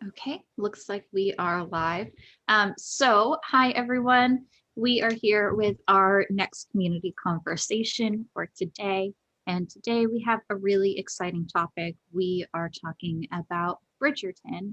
Okay, looks like we are live. Hi everyone. We are here with our next community conversation for today. And today we have a really exciting topic. We are talking about Bridgerton,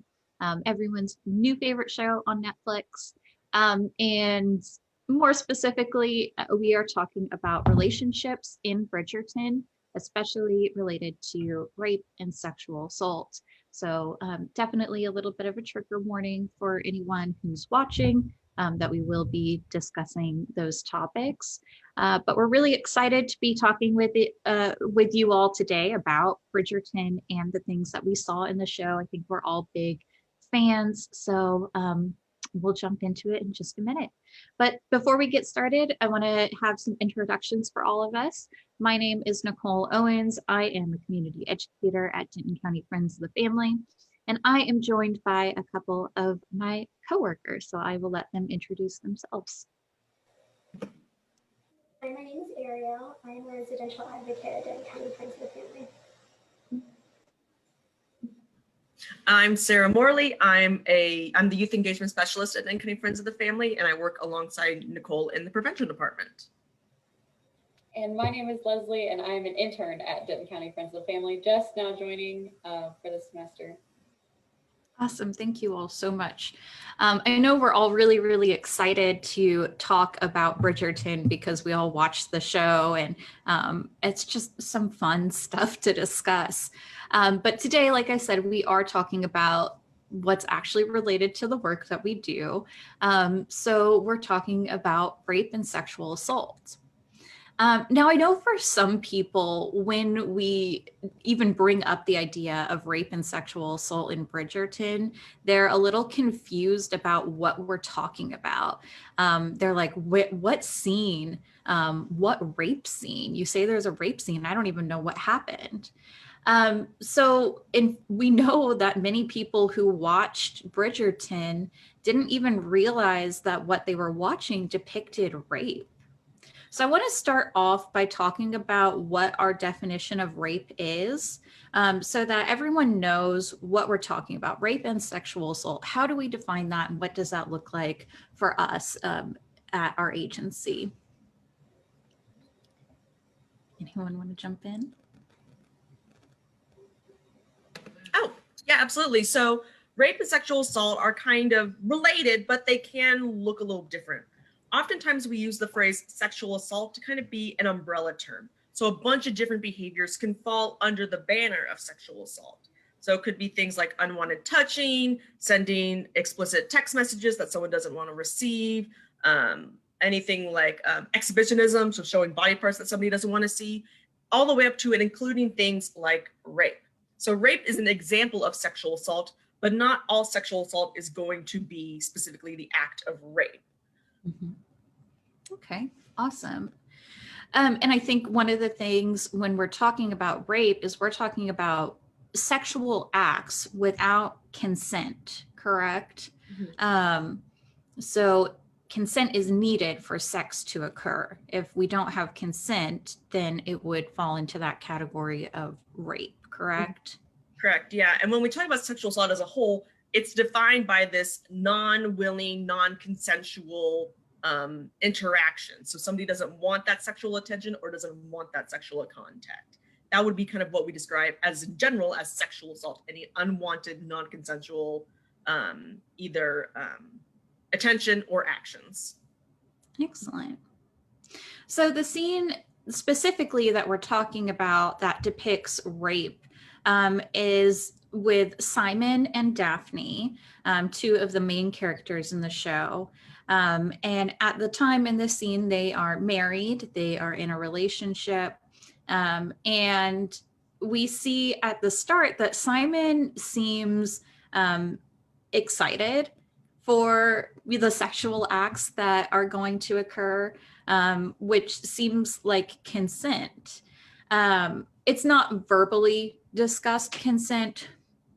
everyone's new favorite show on Netflix. And more specifically, we are talking about relationships in Bridgerton, especially related to rape and sexual assault. So definitely a little bit of a trigger warning for anyone who's watching that we will be discussing those topics. But we're really excited to be talking with you all today about Bridgerton and the things that we saw in the show. I think we're all big fans. So we'll jump into it in just a minute. But before we get started, I want to have some introductions for all of us. My name is Nicole Owens. I am a community educator at Denton County Friends of the Family, and I am joined by a couple of my coworkers, so I will let them introduce themselves. Hi, my name is Ariel. I am a residential advocate at Denton County Friends of the Family. I'm Sarah Morley. I'm the youth engagement specialist at Denton County Friends of the Family, and I work alongside Nicole in the prevention department. And my name is Leslie, and I'm an intern at Denton County Friends of the Family, just now joining for this semester. Awesome. Thank you all so much. I know we're all really, really excited to talk about Bridgerton because we all watched the show and it's just some fun stuff to discuss. But today, like I said, we are talking about what's actually related to the work that we do. So we're talking about rape and sexual assault. Now, I know for some people, when we even bring up the idea of rape and sexual assault in Bridgerton, they're a little confused about what we're talking about. They're like, what scene? What rape scene? You say there's a rape scene. I don't even know what happened. We know that many people who watched Bridgerton didn't even realize that what they were watching depicted rape. So I want to start off by talking about what our definition of rape is, so that everyone knows what we're talking about, rape and sexual assault. How do we define that, and what does that look like for us at our agency? Anyone want to jump in? Oh, yeah, absolutely. So rape and sexual assault are kind of related, but they can look a little different. Oftentimes we use the phrase sexual assault to kind of be an umbrella term. So a bunch of different behaviors can fall under the banner of sexual assault. So it could be things like unwanted touching, sending explicit text messages that someone doesn't want to receive, anything like exhibitionism, so showing body parts that somebody doesn't want to see, all the way up to and including things like rape. So rape is an example of sexual assault, but not all sexual assault is going to be specifically the act of rape. Mm-hmm. Okay, awesome. And I think one of the things when we're talking about rape is we're talking about sexual acts without consent, correct? Mm-hmm. So consent is needed for sex to occur. If we don't have consent, then it would fall into that category of rape, correct? Correct, yeah. And when we talk about sexual assault as a whole, it's defined by this non-willing, non-consensual interaction. So somebody doesn't want that sexual attention or doesn't want that sexual contact. That would be kind of what we describe as in general as sexual assault, any unwanted, non-consensual, either attention or actions. Excellent. So the scene specifically that we're talking about that depicts rape is with Simon and Daphne, two of the main characters in the show. And at the time in this scene, they are married, they are in a relationship. And we see at the start that Simon seems excited for the sexual acts that are going to occur, which seems like consent. It's not verbally discussed consent.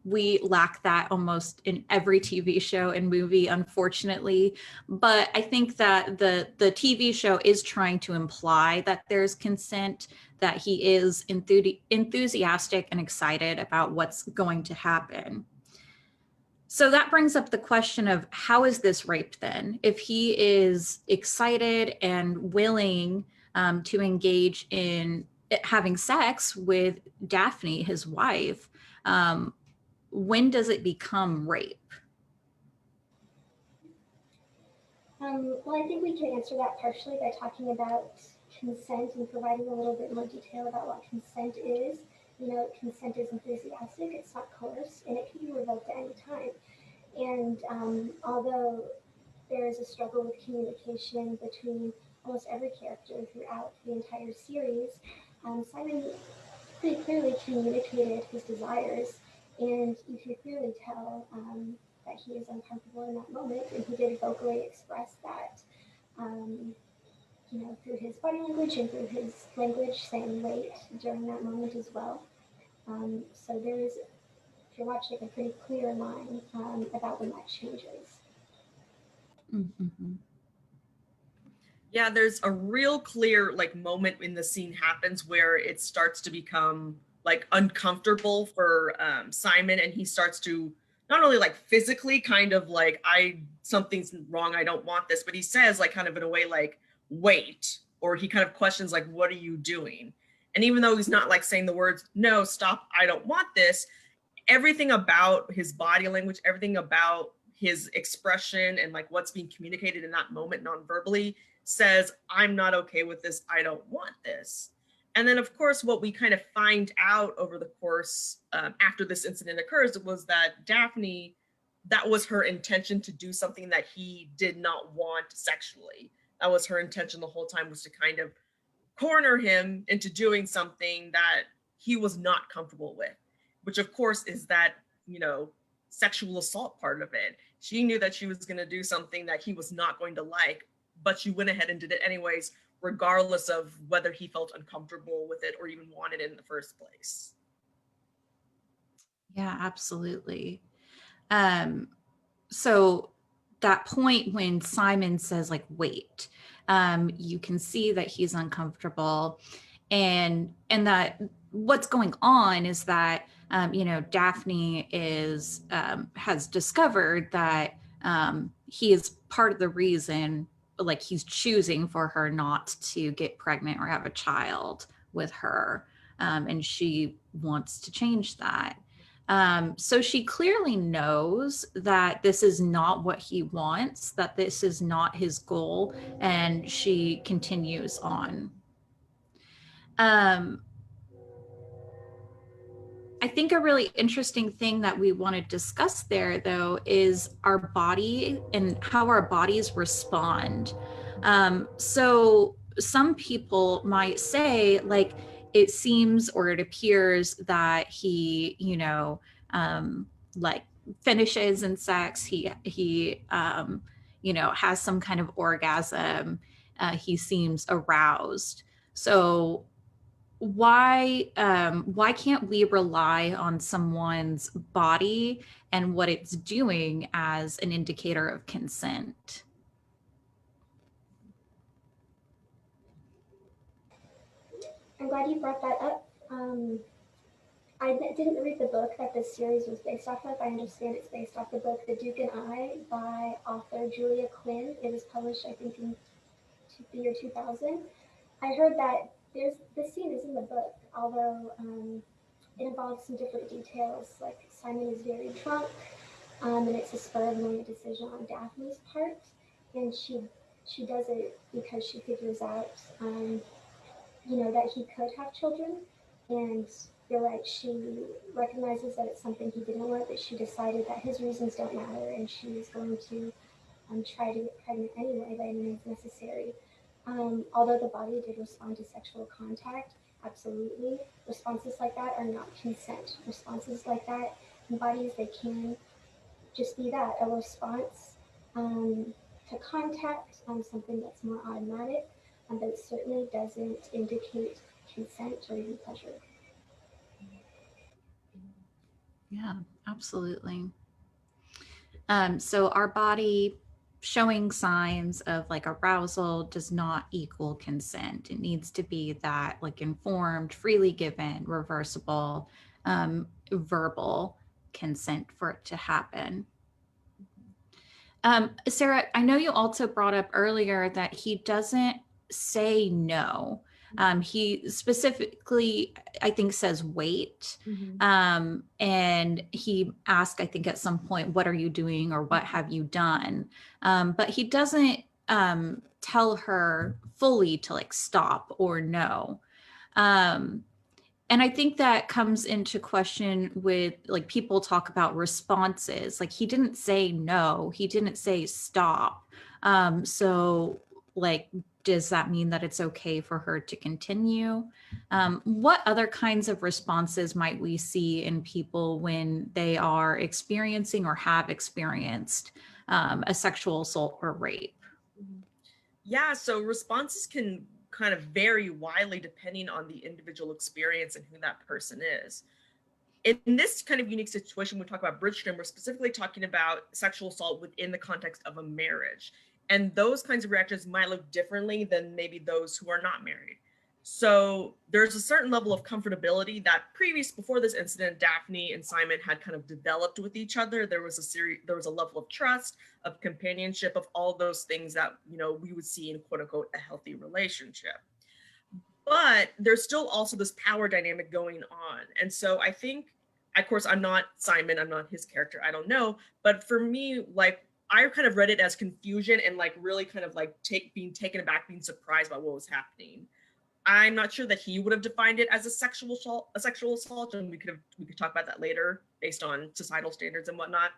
We lack that almost in every TV show and movie, unfortunately. But I think that the TV show is trying to imply that there's consent, that he is enthusiastic and excited about what's going to happen. So that brings up the question of how is this rape then? If he is excited and willing to engage in having sex with Daphne, his wife, when does it become rape? Well, I think we can answer that partially by talking about consent and providing a little bit more detail about what consent is. You know, consent is enthusiastic, it's not coerced, and it can be revoked at any time. And although there is a struggle with communication between almost every character throughout the entire series, Simon pretty clearly communicated his desires, and you can clearly tell that he is uncomfortable in that moment, and he did vocally express that, you know, through his body language and through his language, saying wait during that moment as well. So there is, if you're watching, a pretty clear line about when that changes. Mm-hmm. Yeah, there's a real clear like moment in the scene happens where it starts to become like uncomfortable for Simon, and he starts to not only like physically kind of like something's wrong, I don't want this, but he says like kind of in a way like wait, or he kind of questions like what are you doing? And even though he's not like saying the words no, stop, I don't want this, everything about his body language, everything about his expression and like what's being communicated in that moment non-verbally says, I'm not okay with this, I don't want this. And then of course, what we kind of find out over the course after this incident occurs was that Daphne, that was her intention to do something that he did not want sexually. That was her intention the whole time, was to kind of corner him into doing something that he was not comfortable with, which of course is that, you know, sexual assault part of it. She knew that she was going to do something that he was not going to like, but she went ahead and did it anyways, regardless of whether he felt uncomfortable with it or even wanted it in the first place. Yeah, absolutely. So that point when Simon says like wait, you can see that he's uncomfortable, and that what's going on is that you know, Daphne is has discovered that he is part of the reason, like he's choosing for her not to get pregnant or have a child with her, and she wants to change that. So she clearly knows that this is not what he wants, that this is not his goal, and she continues on. Um, I think a really interesting thing that we want to discuss there, though, is our body and how our bodies respond. So some people might say, like, it seems or it appears that he, you know, like finishes in sex. He you know, has some kind of orgasm. He seems aroused. So why can't we rely on someone's body and what it's doing as an indicator of consent? I'm glad you brought that up. I didn't read the book that this series was based off of. I understand it's based off the book The Duke and I by author Julia Quinn. It was published, I think, in the year 2000. I heard that this scene is in the book, although it involves some different details. Like Simon is very drunk, and it's a spur of the moment decision on Daphne's part, and she does it because she figures out, you know, that he could have children, and you're right, she recognizes that it's something he didn't want, but she decided that his reasons don't matter, and she's going to try to get pregnant anyway by any means necessary. Although the body did respond to sexual contact, absolutely, responses like that are not consent. Responses like that in bodies, they can just be that, a response to contact, something that's more automatic, but it certainly doesn't indicate consent or even pleasure. Yeah, absolutely. So our body showing signs of like arousal does not equal consent. It needs to be that like informed, freely given, reversible, verbal consent for it to happen. Sarah, I know you also brought up earlier that he doesn't say no. He specifically, I think, says wait. And he asked, I think, at some point, what are you doing or what have you done? But he doesn't tell her fully to like stop or no. And I think that comes into question with like people talk about responses. Like he didn't say no, he didn't say stop. So like, does that mean that it's okay for her to continue? What other kinds of responses might we see in people when they are experiencing or have experienced a sexual assault or rape? Yeah, so responses can kind of vary widely depending on the individual experience and who that person is. In this kind of unique situation, we talk about Bridgerton, we're specifically talking about sexual assault within the context of a marriage. And those kinds of reactions might look differently than maybe those who are not married. So there's a certain level of comfortability that before this incident, Daphne and Simon had kind of developed with each other. There was a level of trust, of companionship, of all those things that, we would see in quote unquote a healthy relationship. But there's still also this power dynamic going on. And so I think, of course, I'm not Simon, I'm not his character, I don't know. But for me, like, I kind of read it as confusion and like really kind of like being taken aback, being surprised by what was happening. I'm not sure that he would have defined it as a sexual assault, and we could talk about that later based on societal standards and whatnot.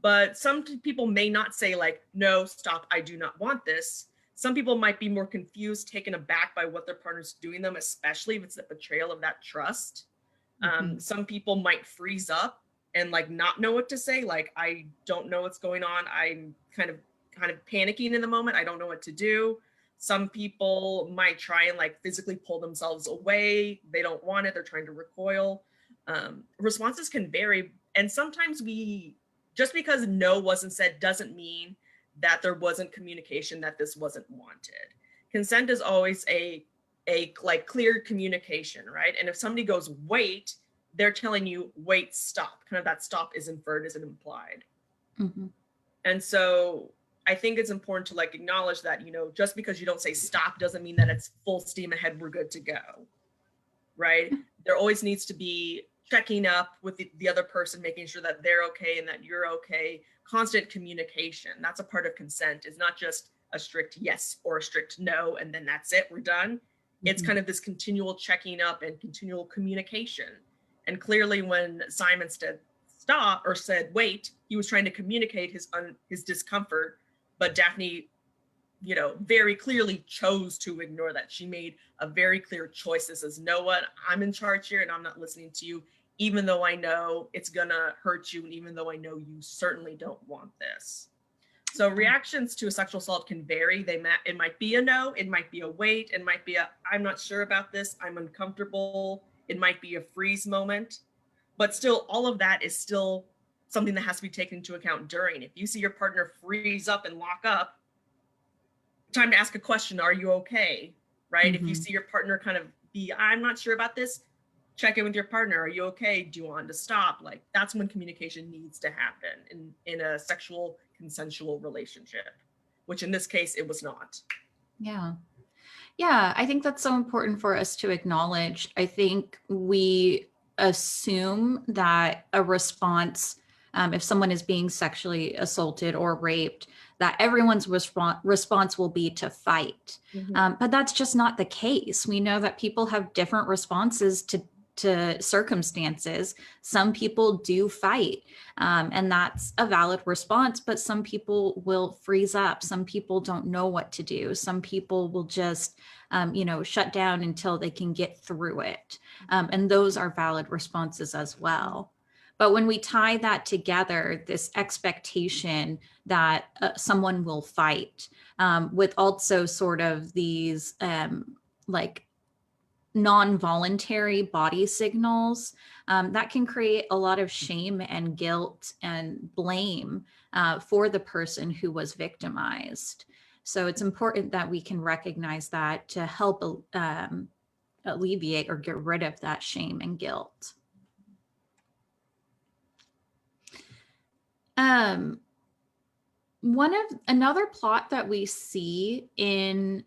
But some people may not say like, no, stop, I do not want this. Some people might be more confused, taken aback by what their partner's doing them, especially if it's the betrayal of that trust. Some people might freeze up and like not know what to say. Like, I don't know what's going on. I'm kind of panicking in the moment. I don't know what to do. Some people might try and like physically pull themselves away. They don't want it. They're trying to recoil. Responses can vary. And sometimes just because no wasn't said doesn't mean that there wasn't communication, that this wasn't wanted. Consent is always a like clear communication, right? And if somebody goes, wait, they're telling you, wait, stop. Kind of that stop is inferred, is it implied? And so I think it's important to like acknowledge that, just because you don't say stop doesn't mean that it's full steam ahead, we're good to go, right? There always needs to be checking up with the other person, making sure that they're okay and that you're okay. Constant communication, that's a part of consent. It's not just a strict yes or a strict no, and then that's it, we're done. It's kind of this continual checking up and continual communication. And clearly when Simon said stop or said wait, he was trying to communicate his discomfort, but Daphne, very clearly chose to ignore that. She made a very clear choice that says, know what, I'm in charge here and I'm not listening to you, even though I know it's gonna hurt you and even though I know you certainly don't want this. So reactions to a sexual assault can vary. It might be a no, it might be a wait, it might be a I'm not sure about this, I'm uncomfortable, it might be a freeze moment, but still all of that is still something that has to be taken into account during. If you see your partner freeze up and lock up, time to ask a question, are you okay, right? If you see your partner kind of be, I'm not sure about this, check in with your partner, are you okay, do you want to stop? Like, that's when communication needs to happen in a sexual consensual relationship, which in this case it was not. Yeah, I think that's so important for us to acknowledge. I think we assume that a response, if someone is being sexually assaulted or raped, that everyone's response will be to fight. But that's just not the case. We know that people have different responses to circumstances. Some people do fight, and that's a valid response, but some people will freeze up. Some people don't know what to do. Some people will just, shut down until they can get through it. And those are valid responses as well. But when we tie that together, this expectation that someone will fight, with also sort of these like non-voluntary body signals, that can create a lot of shame and guilt and blame for the person who was victimized. So it's important that we can recognize that to help alleviate or get rid of that shame and guilt. Another plot that we see in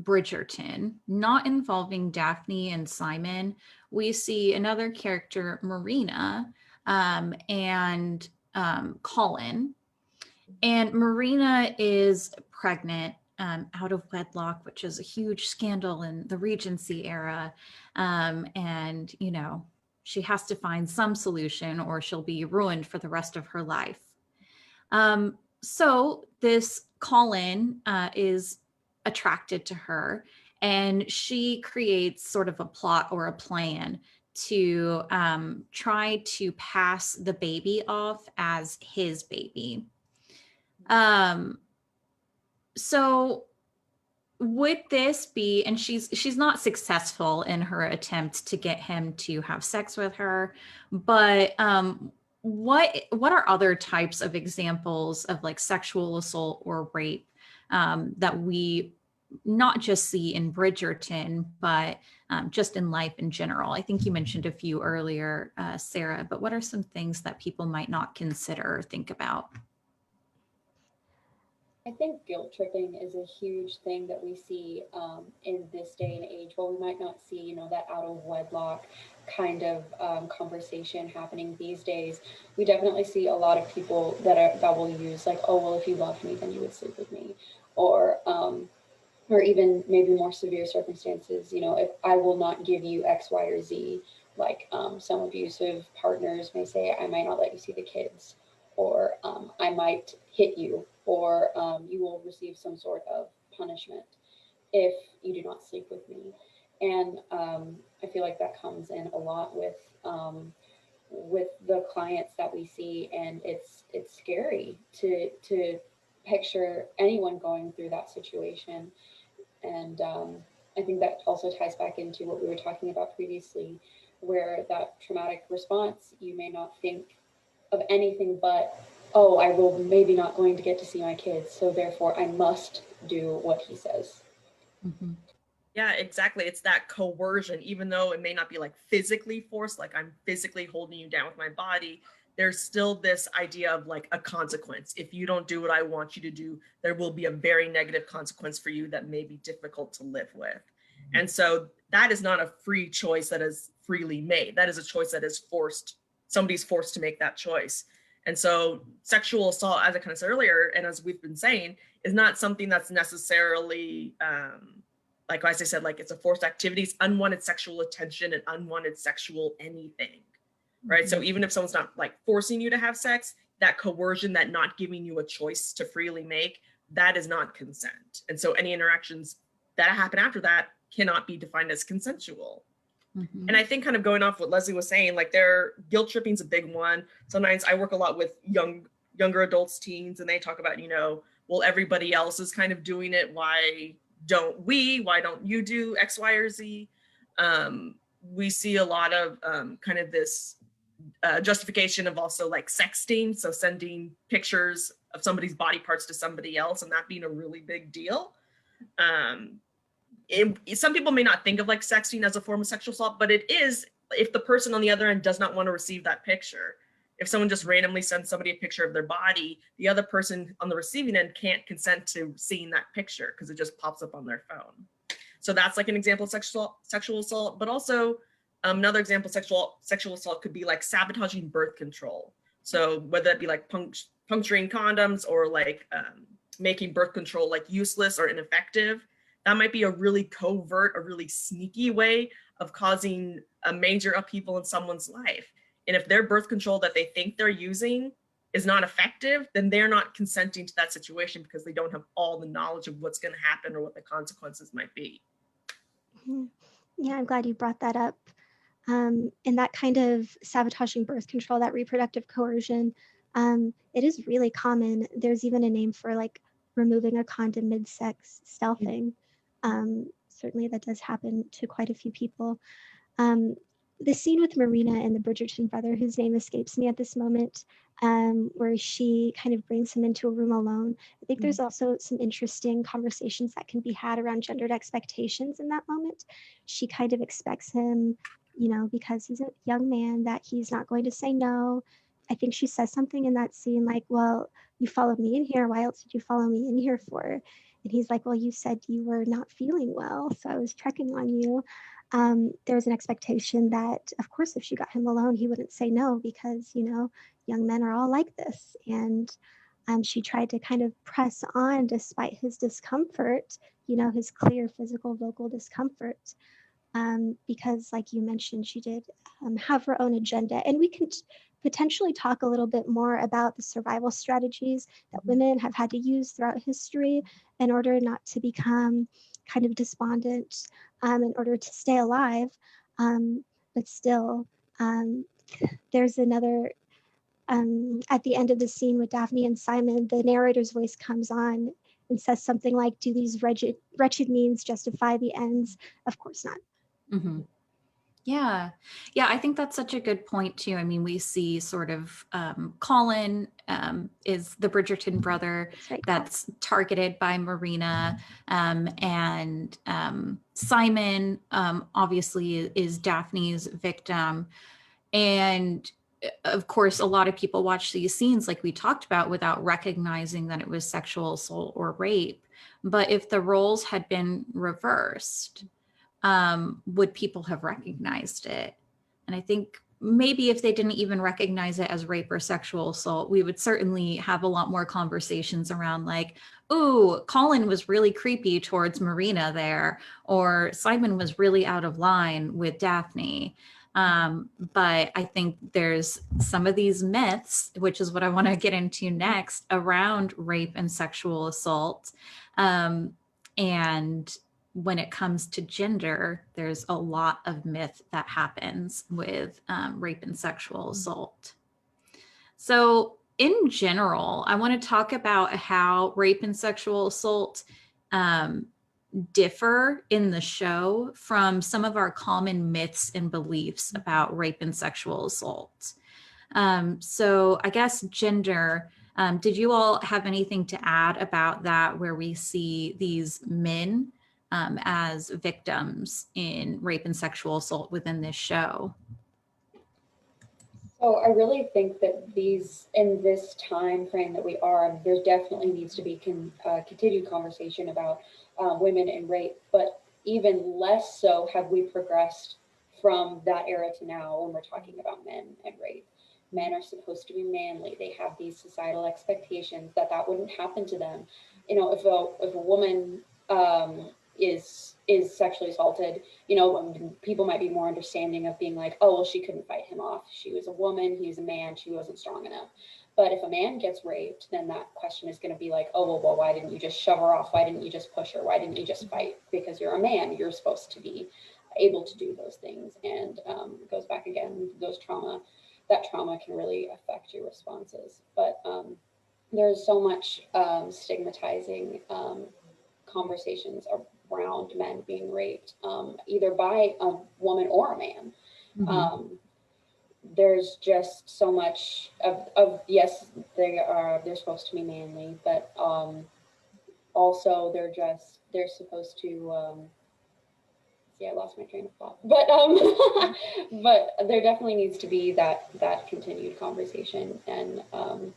Bridgerton, not involving Daphne and Simon, we see another character, Marina, and Colin. And Marina is pregnant out of wedlock, which is a huge scandal in the Regency era. And, you know, she has to find some solution or she'll be ruined for the rest of her life. So this Colin is attracted to her, and she creates sort of a plot or a plan to try to pass the baby off as his baby. So would this be, and she's not successful in her attempt to get him to have sex with her, but what are other types of examples of like sexual assault or rape that we not just see in Bridgerton, but just in life in general? I think you mentioned a few earlier, Sarah, but what are some things that people might not consider or think about? I think guilt tripping is a huge thing that we see in this day and age. While we might not see, you know, that out of wedlock kind of conversation happening these days, we definitely see a lot of people that will use like, oh, well, if you loved me, then you would sleep with me, or even maybe more severe circumstances. You know, if I will not give you X, Y, or Z, like some abusive partners may say, I might not let you see the kids, or I might hit you, or you will receive some sort of punishment if you do not sleep with me. And I feel like that comes in a lot with the clients that we see, and it's scary to picture anyone going through that situation. And I think that also ties back into what we were talking about previously, where that traumatic response, you may not think of anything but, oh, I will maybe not going to get to see my kids, so therefore I must do what he says. Mm-hmm. Yeah, exactly. It's that coercion, even though it may not be like physically forced, like I'm physically holding you down with my body. There's still this idea of like a consequence. If you don't do what I want you to do, there will be a very negative consequence for you that may be difficult to live with. And so that is not a free choice that is freely made. That is a choice that is forced. Somebody's forced to make that choice. And so sexual assault, as I kind of said earlier, and as we've been saying, is not something that's necessarily like as I said, like it's a forced activity, it's unwanted sexual attention and unwanted sexual anything, right? So even if someone's not like forcing you to have sex, that coercion, that not giving you a choice to freely make, that is not consent. And so any interactions that happen after that cannot be defined as consensual. Mm-hmm. And I think kind of going off what Leslie was saying, like guilt tripping is a big one. Sometimes I work a lot with younger adults, teens, and they talk about, you know, well, everybody else is kind of doing it. Why don't you do X, Y, or Z? We see a lot of kind of this justification of also like sexting. So sending pictures of somebody's body parts to somebody else and that being a really big deal. Some people may not think of like sexting as a form of sexual assault, but it is if the person on the other end does not want to receive that picture. If someone just randomly sends somebody a picture of their body, the other person on the receiving end can't consent to seeing that picture because it just pops up on their phone. So that's like an example of sexual assault, but also another example of sexual assault could be like sabotaging birth control. So whether it be like puncturing condoms or like making birth control like useless or ineffective, that might be a really covert, a really sneaky way of causing a major upheaval in someone's life. And if their birth control that they think they're using is not effective, then they're not consenting to that situation because they don't have all the knowledge of what's going to happen or what the consequences might be. Yeah, I'm glad you brought that up. And that kind of sabotaging birth control, that reproductive coercion, it is really common. There's even a name for like removing a condom mid-sex stealthing. Certainly that does happen to quite a few people. The scene with Marina and the Bridgerton brother, whose name escapes me at this moment, where she kind of brings him into a room alone. I think there's also some interesting conversations that can be had around gendered expectations in that moment. She kind of expects him, you know, because he's a young man, that he's not going to say no. I think she says something in that scene like, well, you followed me in here. Why else did you follow me in here for? And he's like, well, you said you were not feeling well, so I was checking on you. There was an expectation that, of course, if she got him alone, he wouldn't say no because, young men are all like this. And she tried to kind of press on despite his discomfort, his clear physical, vocal discomfort. Because, like you mentioned, she did have her own agenda. And we can potentially talk a little bit more about the survival strategies that women have had to use throughout history in order not to become kind of despondent, in order to stay alive. But still, there's another, at the end of the scene with Daphne and Simon, the narrator's voice comes on and says something like, do these wretched means justify the ends? Of course not. Mm-hmm. Yeah. Yeah, I think that's such a good point too. I mean, we see sort of Colin is the Bridgerton brother that's targeted by Marina, and Simon obviously is Daphne's victim. And of course, a lot of people watch these scenes like we talked about without recognizing that it was sexual assault or rape. But if the roles had been reversed, would people have recognized it? And I think maybe if they didn't even recognize it as rape or sexual assault, we would certainly have a lot more conversations around like, ooh, Colin was really creepy towards Marina there, or Simon was really out of line with Daphne. But I think there's some of these myths, which is what I want to get into next, around rape and sexual assault. And when it comes to gender, there's a lot of myth that happens with rape and sexual assault. So in general, I want to talk about how rape and sexual assault differ in the show from some of our common myths and beliefs about rape and sexual assault. So I guess gender, did you all have anything to add about that, where we see these men as victims in rape and sexual assault within this show? So I really think that in this time frame that we are, there definitely needs to be continued conversation about women and rape, but even less so have we progressed from that era to now when we're talking about men and rape. Men are supposed to be manly. They have these societal expectations that wouldn't happen to them. If a woman is sexually assaulted, people might be more understanding of being like, oh, well, she couldn't fight him off. She was a woman, he was a man, she wasn't strong enough. But if a man gets raped, then that question is going to be like, oh, well, why didn't you just shove her off? Why didn't you just push her? Why didn't you just fight? Because you're a man, you're supposed to be able to do those things. And it goes back again, that trauma can really affect your responses. But there's so much stigmatizing conversations around men being raped, either by a woman or a man. Mm-hmm. There's just so much of yes, they're supposed to be manly, but also they're supposed to I lost my train of thought, but but there definitely needs to be that continued conversation, and I'm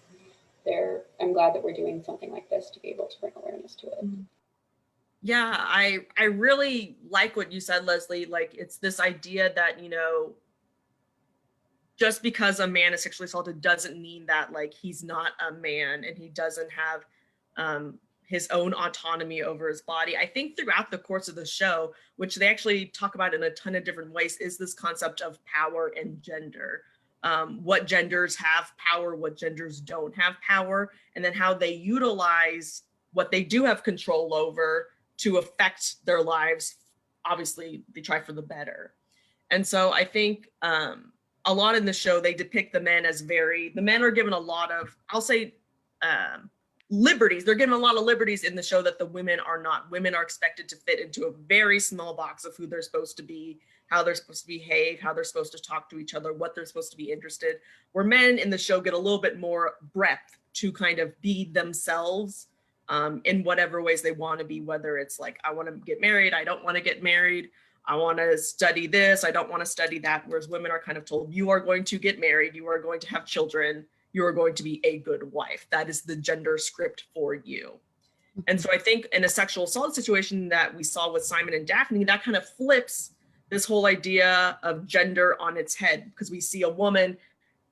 glad that we're doing something like this to be able to bring awareness to it. Yeah, I really like what you said, Leslie. Like, it's this idea that, just because a man is sexually assaulted doesn't mean that like he's not a man and he doesn't have his own autonomy over his body. I think throughout the course of the show, which they actually talk about in a ton of different ways, is this concept of power and gender. What genders have power, what genders don't have power, and then how they utilize what they do have control over to affect their lives. Obviously, they try for the better. And so I think a lot in the show, they depict the men as the men are given a lot of, I'll say, liberties. They're given a lot of liberties in the show that the women are not. Women are expected to fit into a very small box of who they're supposed to be, how they're supposed to behave, how they're supposed to talk to each other, what they're supposed to be interested. Where men in the show get a little bit more breadth to kind of be themselves in whatever ways they want to be, whether it's like, I want to get married, I don't want to get married, I want to study this, I don't want to study that, whereas women are kind of told, you are going to get married, you are going to have children, you are going to be a good wife. That is the gender script for you. And so I think in a sexual assault situation that we saw with Simon and Daphne, that kind of flips this whole idea of gender on its head, because we see a woman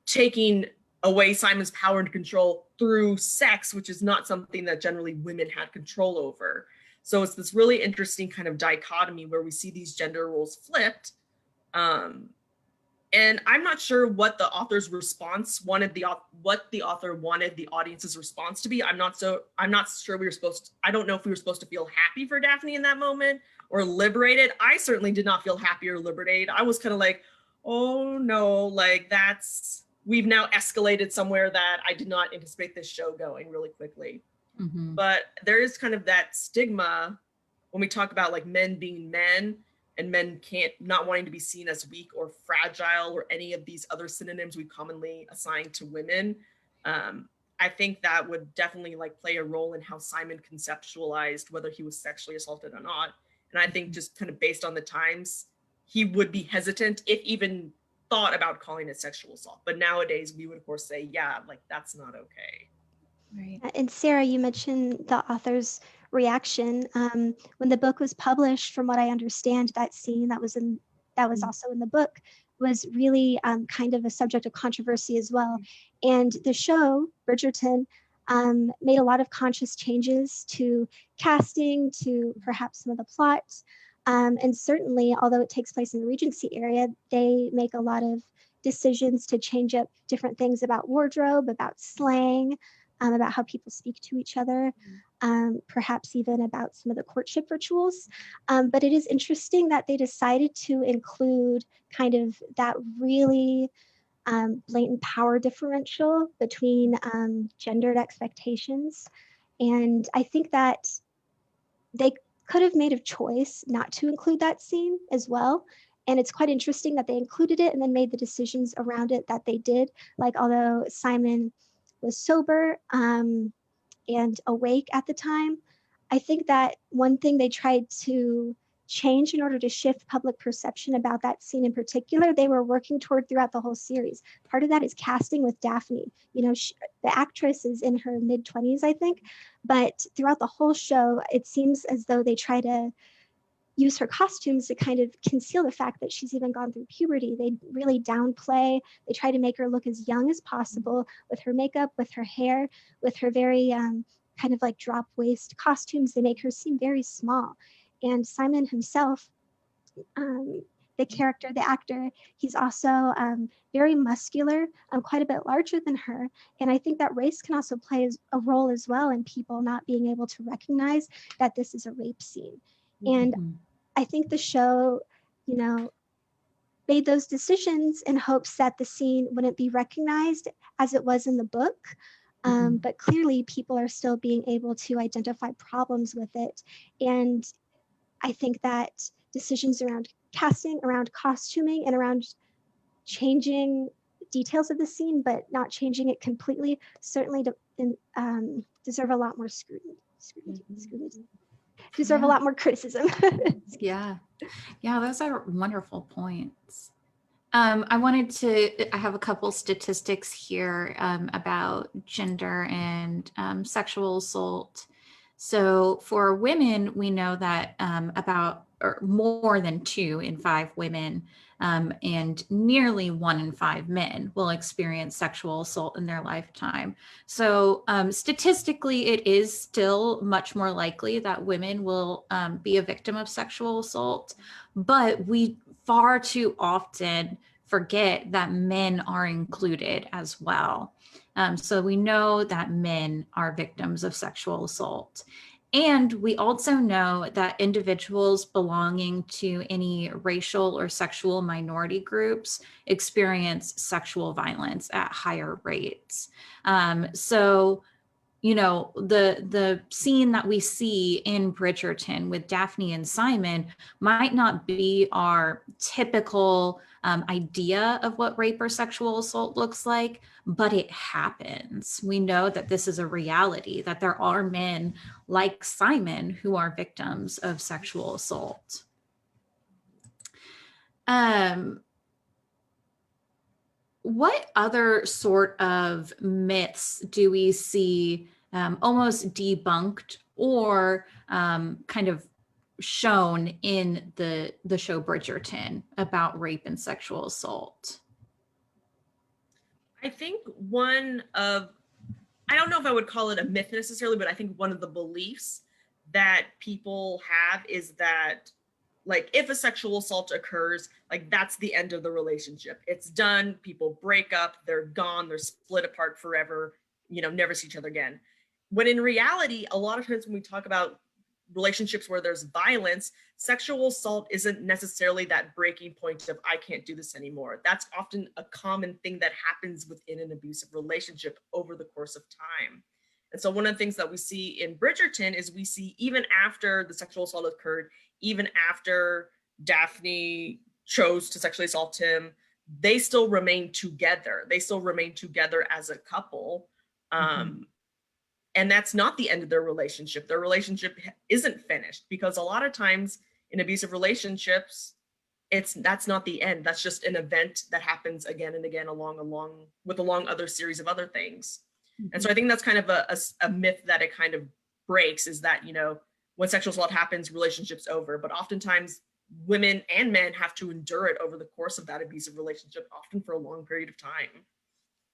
taking away Simon's power and control through sex, which is not something that generally women had control over. So it's this really interesting kind of dichotomy where we see these gender roles flipped. And I'm not sure what the author's response wanted what the author wanted the audience's response to be. I'm not sure I don't know if we were supposed to feel happy for Daphne in that moment or liberated. I certainly did not feel happy or liberated. I was kind of like, oh no, like we've now escalated somewhere that I did not anticipate this show going really quickly. Mm-hmm. But there is kind of that stigma when we talk about like men being men, and men not wanting to be seen as weak or fragile or any of these other synonyms we commonly assign to women. I think that would definitely like play a role in how Simon conceptualized whether he was sexually assaulted or not. And I think just kind of based on the times, he would be hesitant, if even thought about calling it sexual assault. But nowadays we would of course say, yeah, like that's not okay. Right. And Sarah, you mentioned the author's reaction when the book was published. From what I understand, that scene that was also in the book was really kind of a subject of controversy as well. And the show Bridgerton made a lot of conscious changes to casting, to perhaps some of the plot, and certainly, although it takes place in the Regency area, they make a lot of decisions to change up different things about wardrobe, about slang, about how people speak to each other, perhaps even about some of the courtship rituals. But it is interesting that they decided to include kind of that really blatant power differential between gendered expectations. And I think that they could have made a choice not to include that scene as well. And it's quite interesting that they included it and then made the decisions around it that they did. Like, although Simon was sober and awake at the time, I think that one thing they tried to change in order to shift public perception about that scene in particular, they were working toward throughout the whole series. Part of that is casting with Daphne. You know, the actress is in her mid-20s, I think, but throughout the whole show, it seems as though they try to use her costumes to kind of conceal the fact that she's even gone through puberty. They really downplay, they try to make her look as young as possible with her makeup, with her hair, with her very kind of like drop waist costumes. They make her seem very small. And Simon himself, the character, the actor, he's also very muscular, quite a bit larger than her. And I think that race can also play a role as well in people not being able to recognize that this is a rape scene. And I think the show, you know, made those decisions in hopes that the scene wouldn't be recognized as it was in the book. But clearly people are still being able to identify problems with it. And I think that decisions around casting, around costuming, and around changing details of the scene, but not changing it completely, certainly deserve a lot more scrutiny. Deserve a lot more criticism. Yeah, those are wonderful points. I have a couple statistics here about gender and sexual assault. So for women, we know that more than 2 in 5 women and nearly 1 in 5 men will experience sexual assault in their lifetime. So statistically, it is still much more likely that women will be a victim of sexual assault, but we far too often forget that men are included as well. So we know that men are victims of sexual assault. And we also know that individuals belonging to any racial or sexual minority groups experience sexual violence at higher rates. So, you know, the scene that we see in Bridgerton with Daphne and Simon might not be our typical idea of what rape or sexual assault looks like, but it happens. We know that this is a reality, that there are men like Simon who are victims of sexual assault. What other sort of myths do we see almost debunked or kind of shown in the show Bridgerton about rape and sexual assault? I think one of, I don't know if I would call it a myth necessarily, but I think one of the beliefs that people have is that, like, if a sexual assault occurs, like, that's the end of the relationship. It's done. People break up. They're gone. They're split apart forever, never see each other again. When in reality, a lot of times when we talk about relationships where there's violence, sexual assault isn't necessarily that breaking point of I can't do this anymore. That's often a common thing that happens within an abusive relationship over the course of time. And so one of the things that we see in Bridgerton is we see even after the sexual assault occurred, even after Daphne chose to sexually assault him, they still remain together. They still remain together as a couple. And that's not the end of their relationship. Their relationship isn't finished, because a lot of times in abusive relationships, that's not the end. That's just an event that happens again and again along other series of other things. And so I think that's kind of a myth that it kind of breaks, is that, when sexual assault happens, relationship's over. But oftentimes women and men have to endure it over the course of that abusive relationship, often for a long period of time.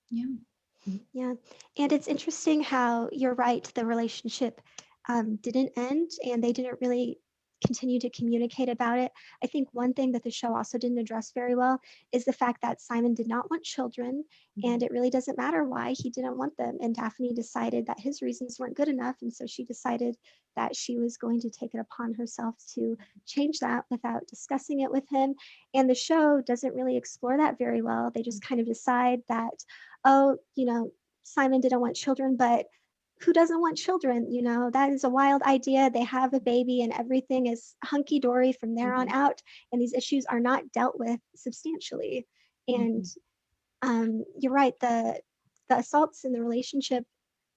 Yeah. Yeah, and it's interesting how you're right, the relationship didn't end and they didn't really continue to communicate about it. I think one thing that the show also didn't address very well is the fact that Simon did not want children, and it really doesn't matter why he didn't want them. And Daphne decided that his reasons weren't good enough, and so she decided that she was going to take it upon herself to change that without discussing it with him. And the show doesn't really explore that very well. They just kind of decide that, oh, Simon didn't want children, but who doesn't want children? That is a wild idea. They have a baby and everything is hunky dory from there on out. And these issues are not dealt with substantially. And you're right, the assaults in the relationship,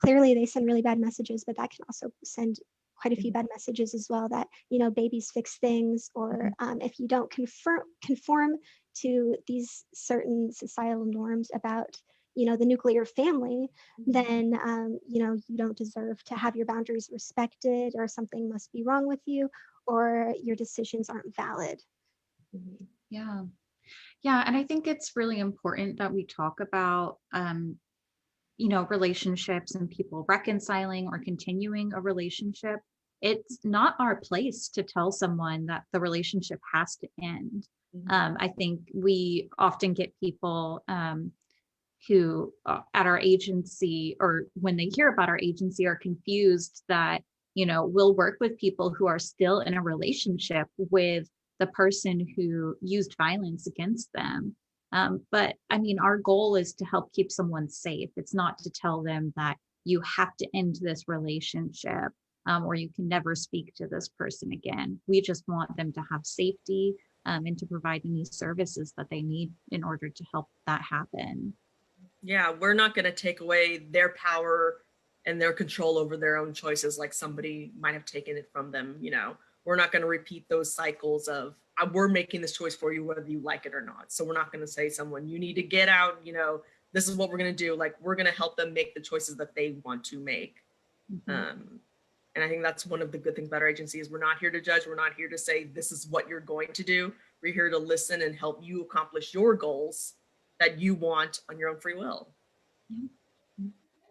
clearly they send really bad messages, but that can also send quite a few bad messages as well, that, babies fix things, or if you don't conform to these certain societal norms about the nuclear family, then you don't deserve to have your boundaries respected, or something must be wrong with you, or your decisions aren't valid. Yeah. Yeah. And I think it's really important that we talk about, relationships and people reconciling or continuing a relationship. It's not our place to tell someone that the relationship has to end. I think we often get people who at our agency, or when they hear about our agency, are confused that, we'll work with people who are still in a relationship with the person who used violence against them. But I mean, our goal is to help keep someone safe. It's not to tell them that you have to end this relationship, or you can never speak to this person again. We just want them to have safety, and to provide any services that they need in order to help that happen. Yeah, we're not going to take away their power and their control over their own choices like somebody might have taken it from them. We're not going to repeat those cycles of we're making this choice for you whether you like it or not. So we're not going to say someone, you need to get out, this is what we're going to do. Like, we're going to help them make the choices that they want to make. And I think that's one of the good things about our agency is we're not here to judge. We're not here to say this is what you're going to do. We're here to listen and help you accomplish your goals that you want on your own free will.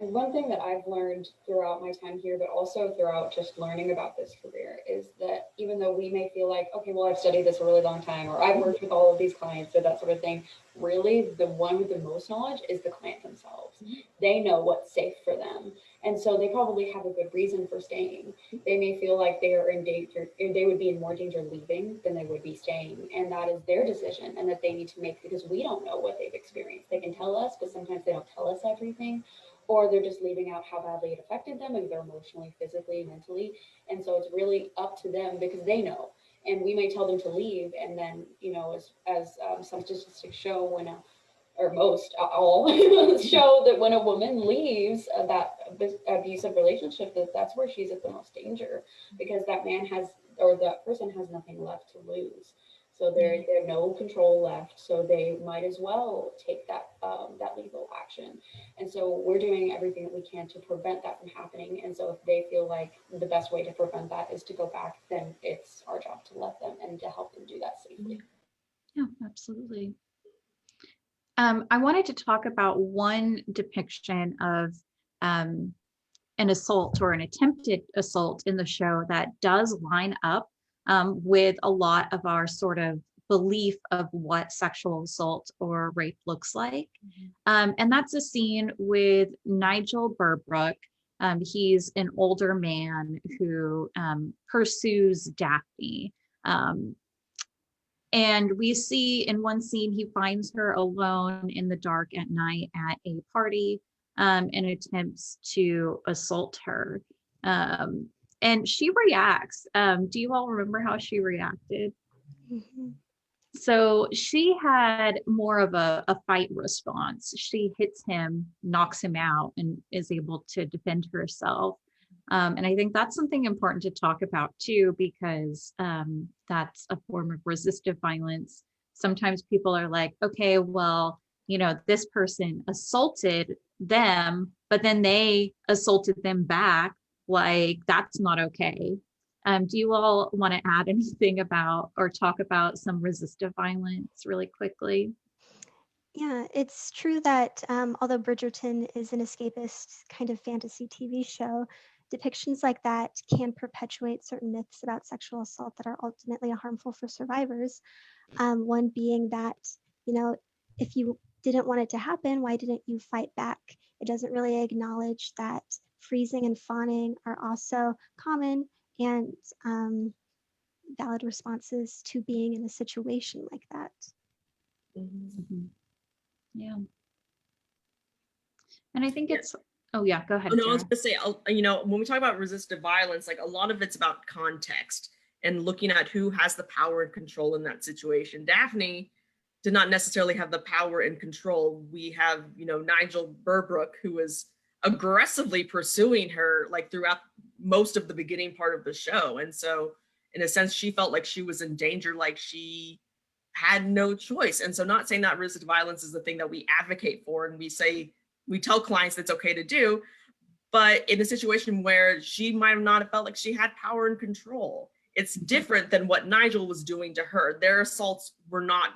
And one thing that I've learned throughout my time here, but also throughout just learning about this career, is that even though we may feel like, okay, well, I've studied this a really long time, or I've worked with all of these clients, or that sort of thing, really the one with the most knowledge is the client themselves. They know what's safe for them. And so they probably have a good reason for staying. They may feel like they are in danger, and they would be in more danger leaving than they would be staying. And that is their decision, and that they need to make, because we don't know what they've experienced. They can tell us, but sometimes they don't tell us everything. Or they're just leaving out how badly it affected them, either emotionally, physically, mentally. And so it's really up to them, because they know. And we may tell them to leave, and then, as some statistics show, when or most all show that when a woman leaves that abusive relationship, that's where she's at the most danger, because that man has, or that person has nothing left to lose. So there's no control left. So they might as well take that that legal action. And so we're doing everything that we can to prevent that from happening. And so if they feel like the best way to prevent that is to go back, then it's our job to let them and to help them do that safely. Yeah, absolutely. I wanted to talk about one depiction of an assault or an attempted assault in the show that does line up with a lot of our sort of belief of what sexual assault or rape looks like. And that's a scene with Nigel Burbrook. He's an older man who pursues Daphne. And we see in one scene, he finds her alone in the dark at night at a party and attempts to assault her. And she reacts. Do you all remember how she reacted? Mhm. So she had more of a fight response. She hits him, knocks him out, and is able to defend herself. And I think that's something important to talk about too, because that's a form of resistive violence. Sometimes people are like, okay, well, this person assaulted them, but then they assaulted them back. Like, that's not okay. Do you all want to add anything about or talk about some resistive violence really quickly? Yeah, it's true that although Bridgerton is an escapist kind of fantasy TV show, depictions like that can perpetuate certain myths about sexual assault that are ultimately harmful for survivors. One being that, if you didn't want it to happen, why didn't you fight back? It doesn't really acknowledge that freezing and fawning are also common and valid responses to being in a situation like that. Mhm. Yeah. And I think Yeah. it's, oh yeah, go ahead, Oh, no, I was Sarah. gonna say, when we talk about resistive violence, like a lot of it's about context and looking at who has the power and control in that situation. Daphne did not necessarily have the power and control. We have, Nigel Burbrook, who is aggressively pursuing her like throughout most of the beginning part of the show. And so in a sense, she felt like she was in danger, like she had no choice. And so not saying that resistive violence is the thing that we advocate for and we tell clients that's okay to do, but in a situation where she might not have felt like she had power and control, it's different than what Nigel was doing to her. Their assaults were not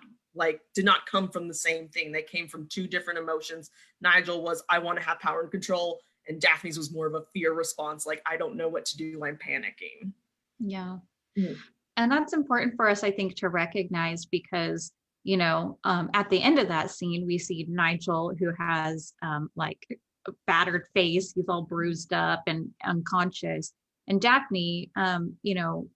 did not come from the same thing. They came from two different emotions. Nigel was, I want to have power and control, and Daphne's was more of a fear response, like, I don't know what to do, I'm panicking. Yeah. Mhm. And that's important for us, I think, to recognize because, at the end of that scene, we see Nigel who has like a battered face. He's all bruised up and unconscious. And Daphne,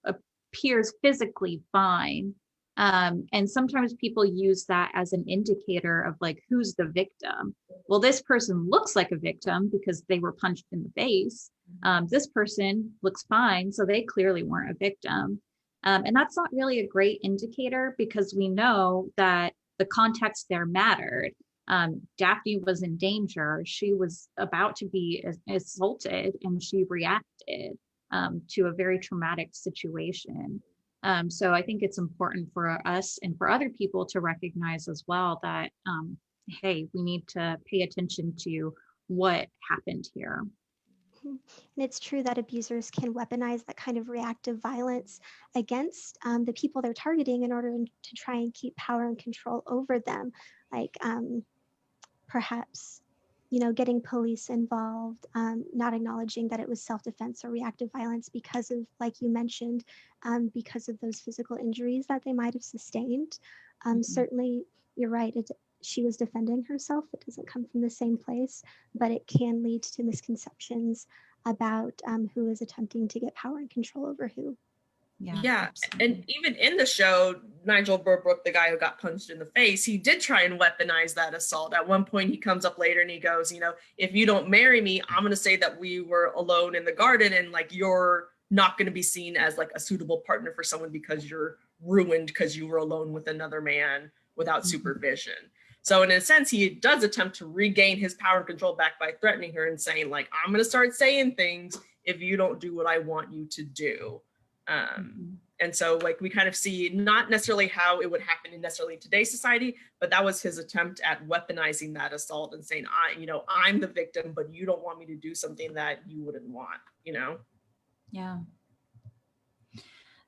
appears physically fine. And sometimes people use that as an indicator of like, who's the victim? Well, this person looks like a victim because they were punched in the face. This person looks fine, so they clearly weren't a victim. And that's not really a great indicator because we know that the context there mattered. Daphne was in danger. She was about to be assaulted and she reacted to a very traumatic situation. So I think it's important for us and for other people to recognize as well that, hey, we need to pay attention to what happened here. And it's true that abusers can weaponize that kind of reactive violence against the people they're targeting in order to try and keep power and control over them. Like perhaps, getting police involved, not acknowledging that it was self-defense or reactive violence because of, like you mentioned, because of those physical injuries that they might have sustained. Certainly, you're right. She was defending herself. It doesn't come from the same place, but it can lead to misconceptions about who is attempting to get power and control over who. Yeah. Absolutely. And even in the show, Nigel Burbrook, the guy who got punched in the face, he did try and weaponize that assault. At one point, he comes up later and he goes, if you don't marry me, I'm going to say that we were alone in the garden and like you're not going to be seen as like a suitable partner for someone because you're ruined because you were alone with another man without supervision. So in a sense, he does attempt to regain his power and control back by threatening her and saying like, I'm going to start saying things if you don't do what I want you to do. And so like we kind of see not necessarily how it would happen in necessarily today's society, but that was his attempt at weaponizing that assault and saying, I'm the victim, but you don't want me to do something that you wouldn't want, Yeah.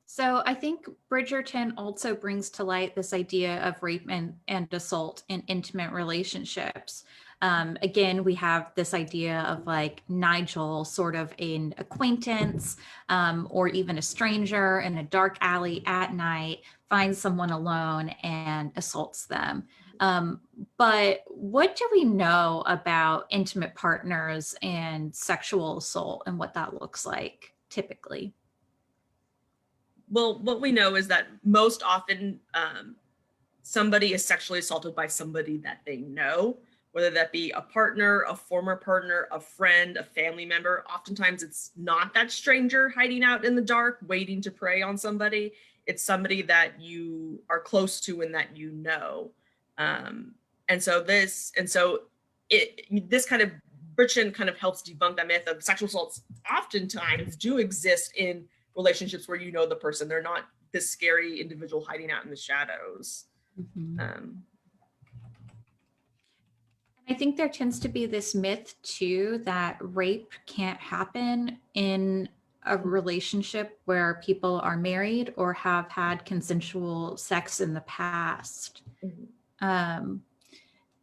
So I think Bridgerton also brings to light this idea of rape and assault in intimate relationships. Again, we have this idea of like Nigel, sort of an acquaintance or even a stranger in a dark alley at night, finds someone alone and assaults them. But what do we know about intimate partners and sexual assault and what that looks like typically? Well, what we know is that most often somebody is sexually assaulted by somebody that they know, whether that be a partner, a former partner, a friend, a family member. Oftentimes it's not that stranger hiding out in the dark, waiting to prey on somebody. It's somebody that you are close to and that you know. This kind of Bridgerton kind of helps debunk that myth of sexual assaults oftentimes do exist in relationships where you know the person. They're not this scary individual hiding out in the shadows. I think there tends to be this myth too that rape can't happen in a relationship where people are married or have had consensual sex in the past.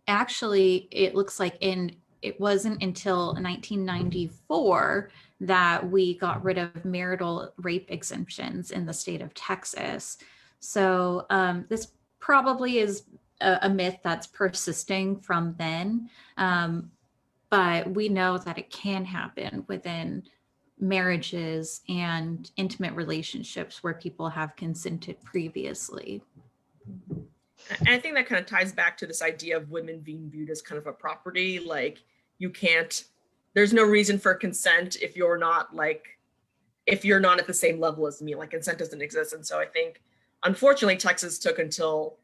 Actually, it looks like it wasn't until 1994 that we got rid of marital rape exemptions in the state of Texas. So this probably is a myth that's persisting from then. But we know that it can happen within marriages and intimate relationships where people have consented previously. And I think that kind of ties back to this idea of women being viewed as kind of a property. Like there's no reason for consent if you're not at the same level as me, like consent doesn't exist. And so I think, unfortunately, Texas took until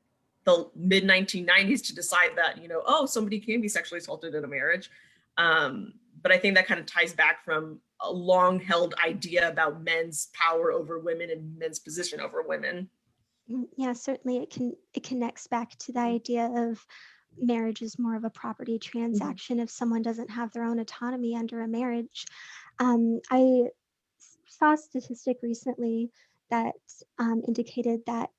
the mid 1990s to decide that, somebody can be sexually assaulted in a marriage. But I think that kind of ties back from a long held idea about men's power over women and men's position over women. Yeah, certainly it connects back to the idea of marriage is more of a property transaction if someone doesn't have their own autonomy under a marriage. I saw a statistic recently that indicated that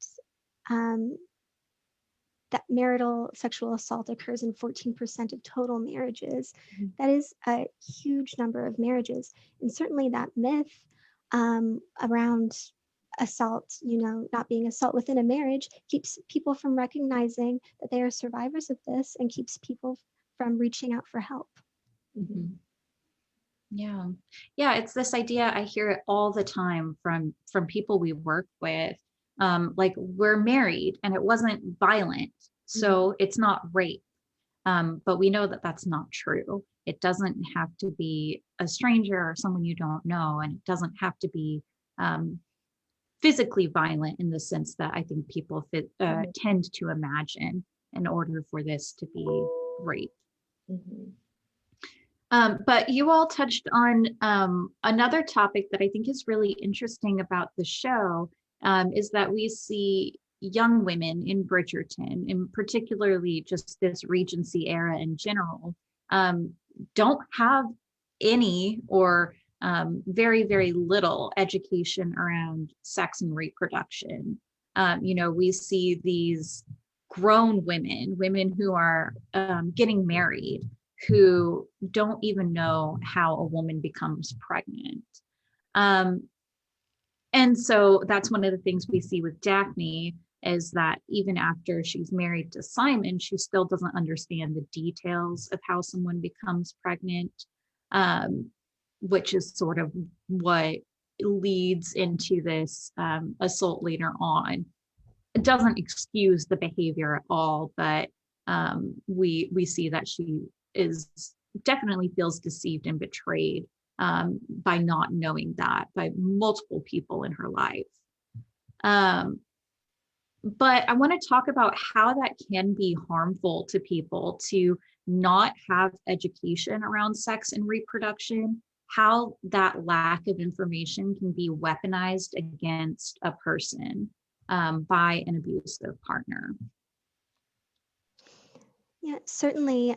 that marital sexual assault occurs in 14% of total marriages. That is a huge number of marriages. And certainly that myth around assault, not being assault within a marriage keeps people from recognizing that they are survivors of this and keeps people from reaching out for help. Yeah, it's this idea. I hear it all the time from people we work with. Like, we're married and it wasn't violent, so it's not rape. But we know that that's not true. It doesn't have to be a stranger or someone you don't know, and it doesn't have to be physically violent in the sense that I think people tend to imagine in order for this to be rape. But you all touched on another topic that I think is really interesting about the show, is that we see young women in Bridgerton, and particularly just this Regency era in general, don't have any or very, very little education around sex and reproduction. We see these grown women who are getting married, who don't even know how a woman becomes pregnant. And so that's one of the things we see with Daphne, is that even after she's married to Simon, she still doesn't understand the details of how someone becomes pregnant, which is sort of what leads into this assault later on. It doesn't excuse the behavior at all, but we see that she definitely feels deceived and betrayed by not knowing that by multiple people in her life. But I want to talk about how that can be harmful to people to not have education around sex and reproduction, how that lack of information can be weaponized against a person by an abusive partner. Yeah, certainly.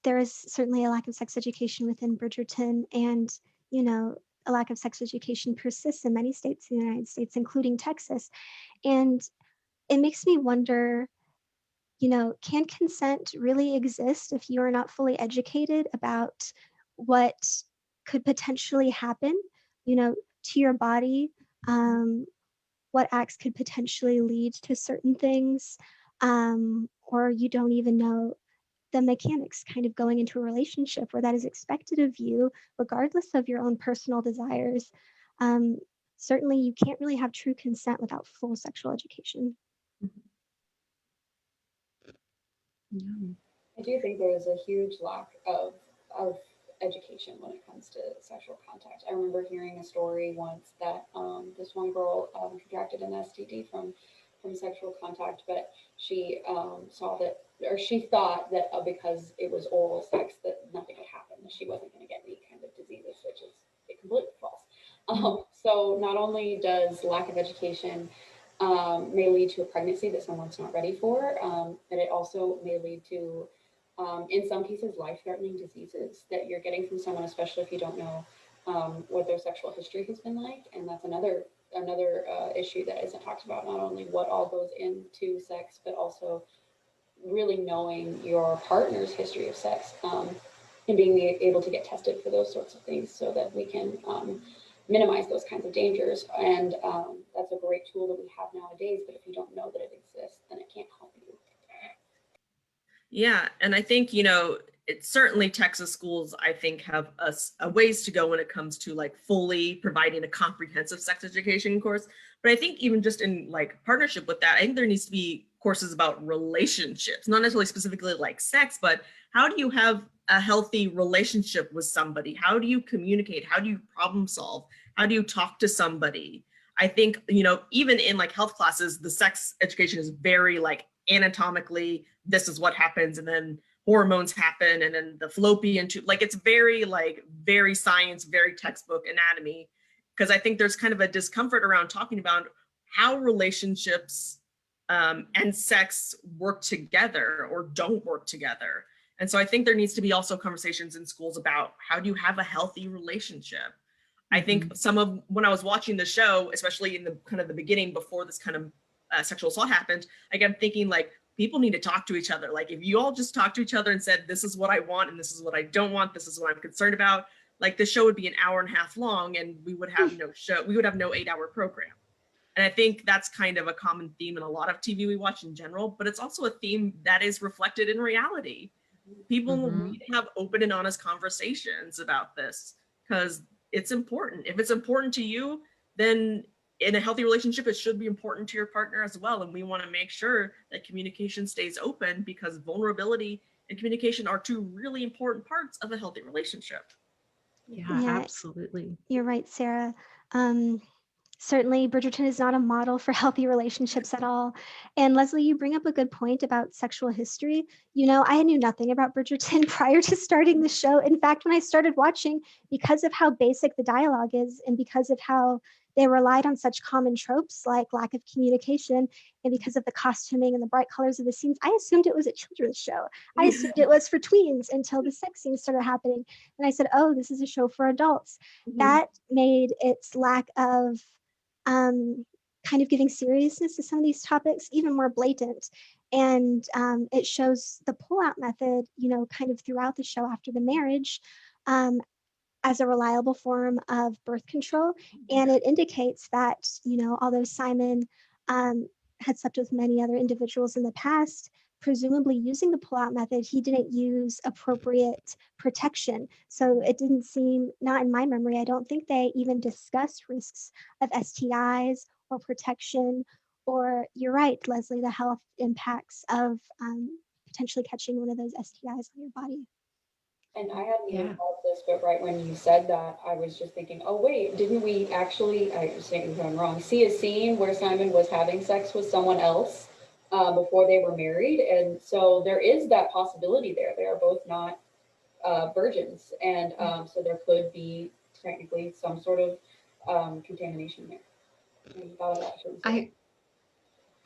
There is certainly a lack of sex education within Bridgerton, and you know, a lack of sex education persists in many states in the United States, including Texas. And it makes me wonder, can consent really exist if you are not fully educated about what could potentially happen, to your body? What acts could potentially lead to certain things, or you don't even know the mechanics kind of going into a relationship where that is expected of you, regardless of your own personal desires. Um, Certainly, you can't really have true consent without full sexual education. Yeah. I do think there is a huge lack of education when it comes to sexual contact. I remember hearing a story once that this one girl contracted an STD from sexual contact, but she saw that, or she thought that because it was oral sex that nothing would happen, that she wasn't going to get any kind of diseases, which is completely false. So not only does lack of education may lead to a pregnancy that someone's not ready for, but it also may lead to, in some cases, life-threatening diseases that you're getting from someone, especially if you don't know what their sexual history has been like. And that's another issue that isn't talked about. Not only what all goes into sex, but also really knowing your partner's history of sex, and being able to get tested for those sorts of things so that we can minimize those kinds of dangers. And that's a great tool that we have nowadays, but if you don't know that it exists, then it can't help you. Yeah, and I think, it's certainly Texas schools, I think, have a ways to go when it comes to like fully providing a comprehensive sex education course. But I think even just in like partnership with that, I think there needs to be courses about relationships, not necessarily specifically like sex, but how do you have a healthy relationship with somebody? How do you communicate? How do you problem solve? How do you talk to somebody? I think, even in like health classes, the sex education is very like anatomically, this is what happens, and then hormones happen, and then the fallopian tube, like it's very science, very textbook anatomy. Because I think there's kind of a discomfort around talking about how relationships and sex work together or don't work together. And so I think there needs to be also conversations in schools about how do you have a healthy relationship. I think when I was watching the show, especially in the kind of the beginning before this kind of sexual assault happened, I'm thinking like people need to talk to each other. Like if you all just talk to each other and said, this is what I want and this is what I don't want, this is what I'm concerned about, like the show would be an hour and a half long and we would have no show, we would have no 8-hour program. And I think that's kind of a common theme in a lot of TV we watch in general, but it's also a theme that is reflected in reality. People need to have open and honest conversations about this because it's important. If it's important to you, then in a healthy relationship, it should be important to your partner as well. And we want to make sure that communication stays open because vulnerability and communication are two really important parts of a healthy relationship. Yeah, absolutely. You're right, Sarah. Certainly, Bridgerton is not a model for healthy relationships at all. And Leslie, you bring up a good point about sexual history. I knew nothing about Bridgerton prior to starting the show. In fact, when I started watching, because of how basic the dialogue is and because of how they relied on such common tropes like lack of communication and because of the costuming and the bright colors of the scenes, I assumed it was a children's show. I assumed it was for tweens until the sex scenes started happening. And I said, oh, this is a show for adults. That made its lack of kind of giving seriousness to some of these topics even more blatant. And it shows the pullout method, kind of throughout the show after the marriage as a reliable form of birth control. And it indicates that, although Simon had slept with many other individuals in the past, presumably using the pull-out method, he didn't use appropriate protection. So it didn't seem, not in my memory, I don't think they even discussed risks of STIs or protection, or you're right, Leslie, the health impacts of potentially catching one of those STIs on your body. And I hadn't even thought of this, but right when you said that, I was just thinking, oh, wait, didn't we actually, I was thinking if I'm wrong, see a scene where Simon was having sex with someone else before they were married? And so there is that possibility there. They are both not virgins. And so there could be technically some sort of contamination there. And thought of that, shouldn't say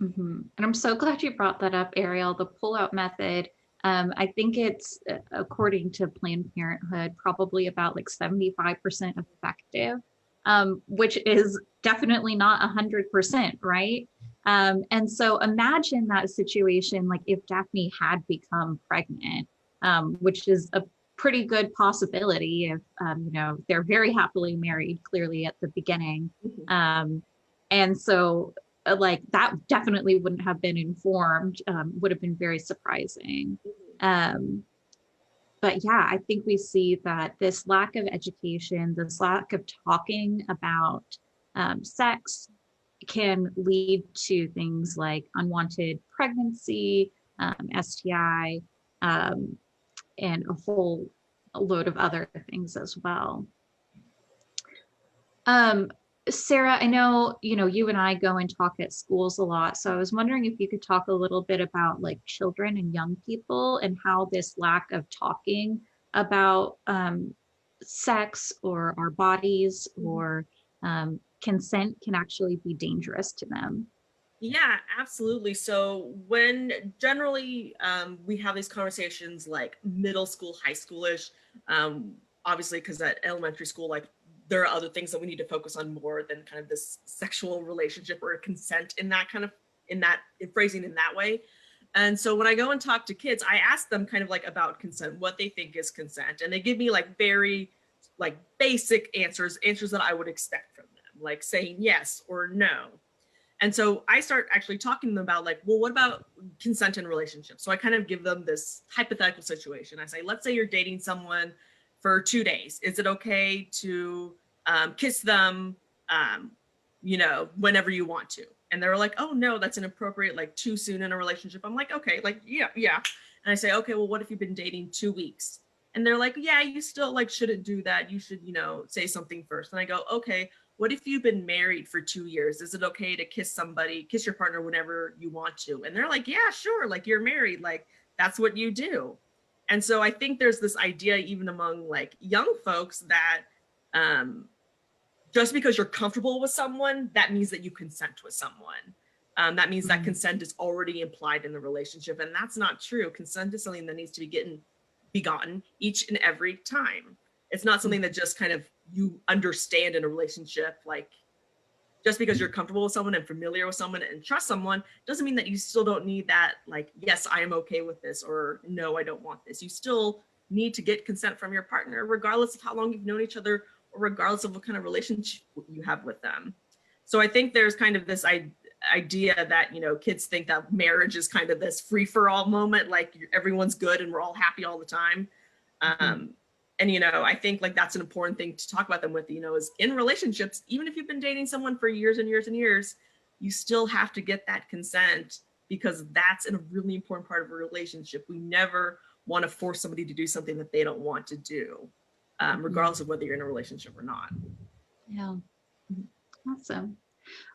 And I'm so glad you brought that up, Ariel, the pull-out method. I think it's, according to Planned Parenthood, probably about like 75% effective, which is definitely not 100%, right? And so imagine that situation, like if Daphne had become pregnant, which is a pretty good possibility if, they're very happily married, clearly at the beginning. And so like that definitely wouldn't have been informed, would have been very surprising. But yeah, I think we see that this lack of education, this lack of talking about sex can lead to things like unwanted pregnancy, STI, and a whole load of other things as well. Sarah, I know, you and I go and talk at schools a lot. So I was wondering if you could talk a little bit about like children and young people and how this lack of talking about sex or our bodies or consent can actually be dangerous to them. Yeah, absolutely. So when generally we have these conversations like middle school, high schoolish, obviously because at elementary school, like there are other things that we need to focus on more than kind of this sexual relationship or consent in that phrasing in that way. And so when I go and talk to kids, I ask them kind of like about consent, what they think is consent. And they give me like very like basic answers that I would expect from them, like saying yes or no. And so I start actually talking to them about like, well, what about consent in relationships? So I kind of give them this hypothetical situation. I say, let's say you're dating someone for 2 days. Is it okay to kiss them, whenever you want to? And they're like, oh no, that's inappropriate, like too soon in a relationship. I'm like, okay, like, yeah. And I say, okay, well, what if you've been dating 2 weeks? And they're like, yeah, you still like shouldn't do that. You should, say something first. And I go, okay, what if you've been married for 2 years? Is it okay to kiss your partner whenever you want to? And they're like, yeah, sure. Like you're married, like that's what you do. And so I think there's this idea even among like young folks that just because you're comfortable with someone, that means that you consent with someone. That means that consent is already implied in the relationship. And that's not true. Consent is something that needs to be gotten each and every time. It's not something that just kind of you understand in a relationship. Like just because you're comfortable with someone and familiar with someone and trust someone doesn't mean that you still don't need that, like, yes, I am okay with this, or no, I don't want this. You still need to get consent from your partner, regardless of how long you've known each other or regardless of what kind of relationship you have with them. So I think there's kind of this idea that, kids think that marriage is kind of this free for all moment, like everyone's good and we're all happy all the time. And, I think like that's an important thing to talk about them with, is in relationships, even if you've been dating someone for years and years and years, you still have to get that consent because that's a really important part of a relationship. We never want to force somebody to do something that they don't want to do, regardless of whether you're in a relationship or not. Yeah. Awesome.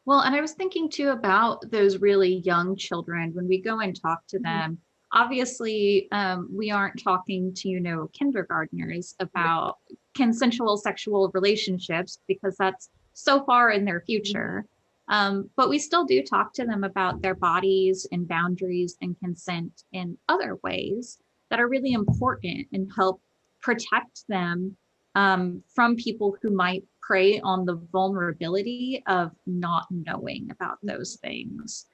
Well, and I was thinking too about those really young children when we go and talk to them. Obviously, we aren't talking to, kindergartners about consensual sexual relationships because that's so far in their future. But we still do talk to them about their bodies and boundaries and consent in other ways that are really important and help protect them from people who might prey on the vulnerability of not knowing about those things.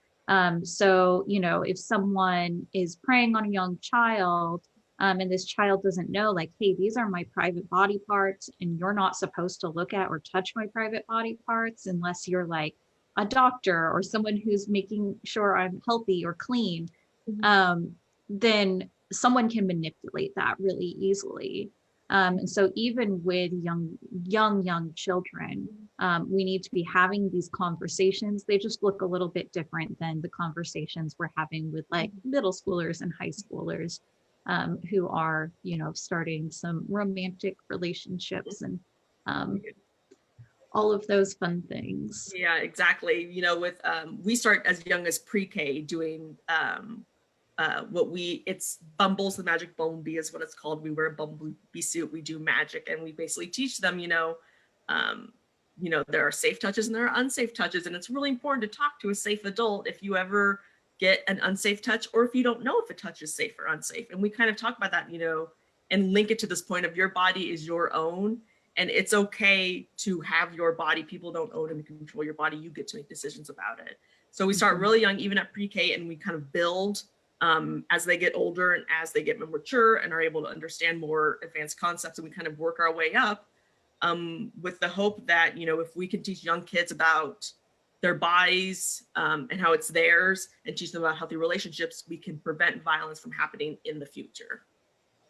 So, if someone is preying on a young child and this child doesn't know, like, hey, these are my private body parts and you're not supposed to look at or touch my private body parts unless you're like a doctor or someone who's making sure I'm healthy or clean, then someone can manipulate that really easily. And so even with young children, we need to be having these conversations. They just look a little bit different than the conversations we're having with like middle schoolers and high schoolers who are, starting some romantic relationships and all of those fun things. Yeah, exactly. With we start as young as pre-K doing it's Bumbles the Magic Bumblebee is what it's called. We wear a bumblebee suit, we do magic, and we basically teach them, there are safe touches and there are unsafe touches, and it's really important to talk to a safe adult if you ever get an unsafe touch, or if you don't know if a touch is safe or unsafe. And we kind of talk about that, and link it to this point of your body is your own, and it's okay to have your body. People don't own and control your body. You get to make decisions about it. So we start really young, even at pre-K, and we kind of build as they get older and as they get more mature and are able to understand more advanced concepts, and we kind of work our way up with the hope that, if we can teach young kids about their bodies and how it's theirs, and teach them about healthy relationships, we can prevent violence from happening in the future.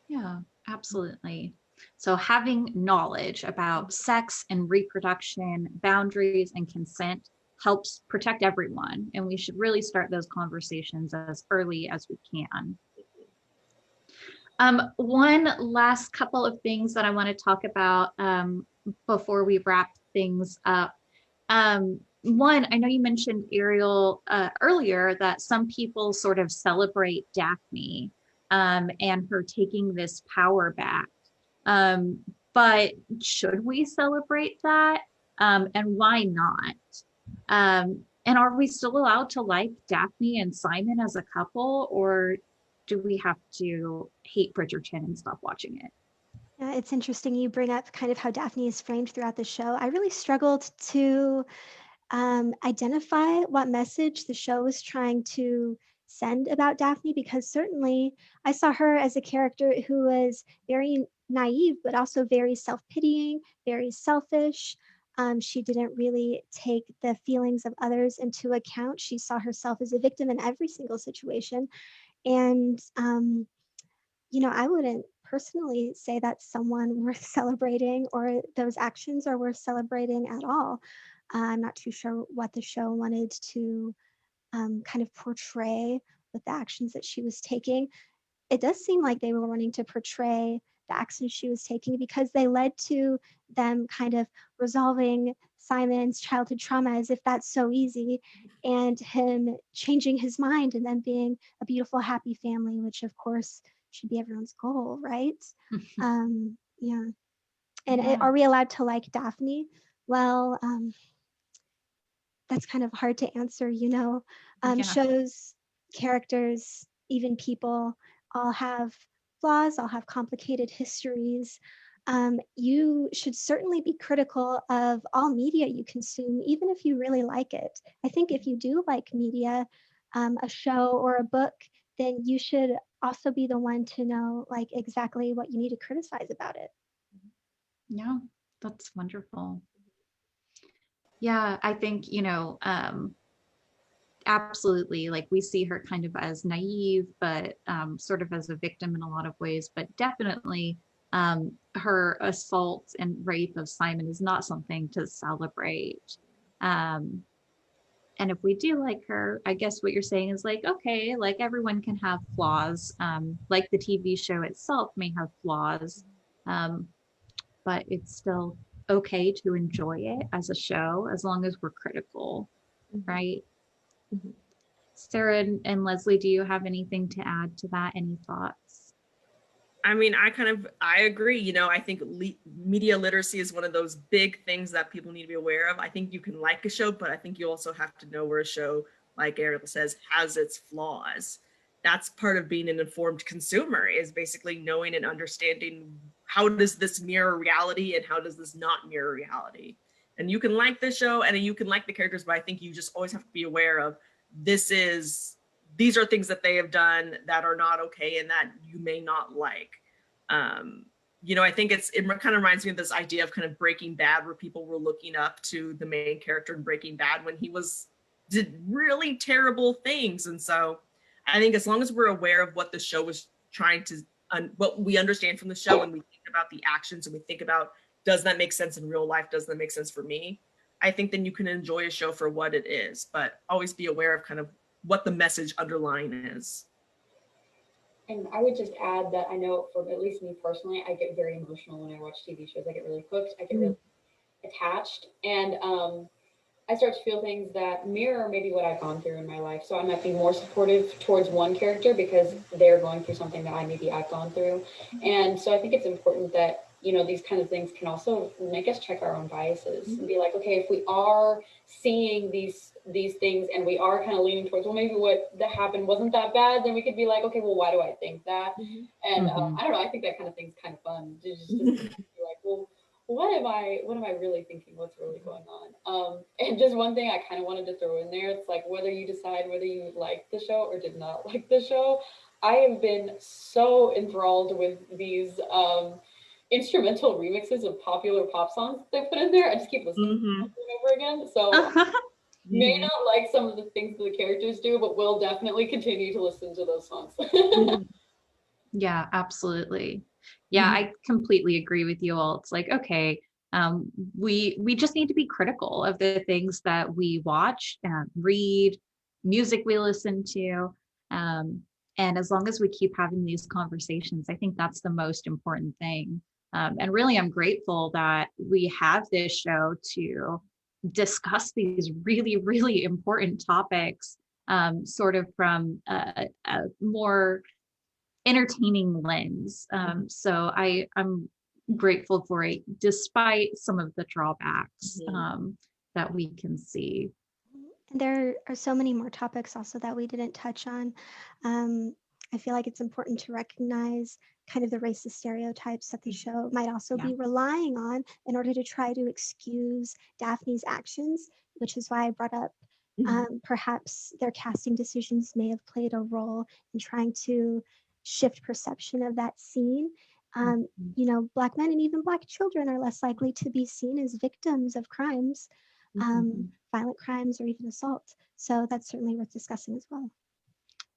Yeah, absolutely. So having knowledge about sex and reproduction, boundaries and consent helps protect everyone. And we should really start those conversations as early as we can. One last couple of things that I want to talk about before we wrap things up. One, I know you mentioned, Ariel, earlier that some people sort of celebrate Daphne and her taking this power back. But should we celebrate that? And why not? And are we still allowed to like Daphne and Simon as a couple, or do we have to hate Bridgerton and stop watching it? Yeah, it's interesting you bring up kind of how Daphne is framed throughout the show. I really struggled to identify what message the show was trying to send about Daphne, because certainly I saw her as a character who was very naive, but also very self-pitying, very selfish. She didn't really take the feelings of others into account. She saw herself as a victim in every single situation. And, I wouldn't personally say that's someone worth celebrating, or those actions are worth celebrating at all. I'm not too sure what the show wanted to kind of portray with the actions that she was taking. It does seem like they were wanting to portray the actions she was taking because they led to them kind of resolving Simon's childhood trauma, as if that's so easy, and him changing his mind and then being a beautiful, happy family, which of course should be everyone's goal, right? Yeah. And Yeah. are we allowed to like Daphne? Well, that's kind of hard to answer, Yeah. Shows, characters, even people all have flaws, all have complicated histories. You should certainly be critical of all media you consume, even if you really like it. I think if you do like media, a show or a book, then you should also be the one to know like exactly what you need to criticize about it. Yeah, that's wonderful. Yeah, I think, absolutely, like we see her kind of as naive, but sort of as a victim in a lot of ways, but definitely her assault and rape of Simon is not something to celebrate. Um, and if we do like her, I guess what you're saying is like, okay, like everyone can have flaws. Like the TV show itself may have flaws, but it's still okay to enjoy it as a show as long as we're critical, right? Mhm. Sarah and Leslie, do you have anything to add to that? Any thoughts? I mean, I agree. I think media literacy is one of those big things that people need to be aware of. I think you can like a show, but I think you also have to know where a show, like Ariel says, has its flaws. That's part of being an informed consumer, is basically knowing and understanding how does this mirror reality and how does this not mirror reality. And you can like the show and you can like the characters, but I think you just always have to be aware of these are things that they have done that are not okay and that you may not like. I think it kind of reminds me of this idea of kind of Breaking Bad, where people were looking up to the main character in Breaking Bad when he did really terrible things. And so I think as long as we're aware of what the show was trying to, what we understand from the show, and we think about the actions and we think about, does that make sense in real life? Does that make sense for me? I think then you can enjoy a show for what it is, but always be aware of kind of what the message underlying is. And I would just add that I know, for at least me personally, I get very emotional when I watch TV shows. I get really hooked. I get really attached. And I start to feel things that mirror maybe what I've gone through in my life. So I might be more supportive towards one character because they're going through something that I've gone through. And so I think it's important that, you know, these kind of things can also make us check our own biases and be like, okay, if we are seeing these things and we are kind of leaning towards, well, maybe what that happened wasn't that bad, then we could be like, okay, well, why do I think that? And I don't know, I think that kind of thing's kind of fun to just be like, well, what am I really thinking? What's really going on? And just one thing I kind of wanted to throw in there, it's like whether you decide whether you liked the show or did not like the show, I have been so enthralled with these instrumental remixes of popular pop songs they put in there. I just keep listening to them over and over again. So may not like some of the things that the characters do, but will definitely continue to listen to those songs. Yeah, absolutely. Yeah, I completely agree with you all. It's like, okay, we just need to be critical of the things that we watch, read, music we listen to. And as long as we keep having these conversations, I think that's the most important thing. And really, I'm grateful that we have this show to discuss these really, really important topics, sort of from a more entertaining lens. So I'm grateful for it, despite some of the drawbacks that we can see. And there are so many more topics also that we didn't touch on. I feel like it's important to recognize kind of the racist stereotypes that the show might also be relying on in order to try to excuse Daphne's actions, which is why I brought up perhaps their casting decisions may have played a role in trying to shift perception of that scene. You know, Black men and even Black children are less likely to be seen as victims of crimes, violent crimes, or even assault. So that's certainly worth discussing as well.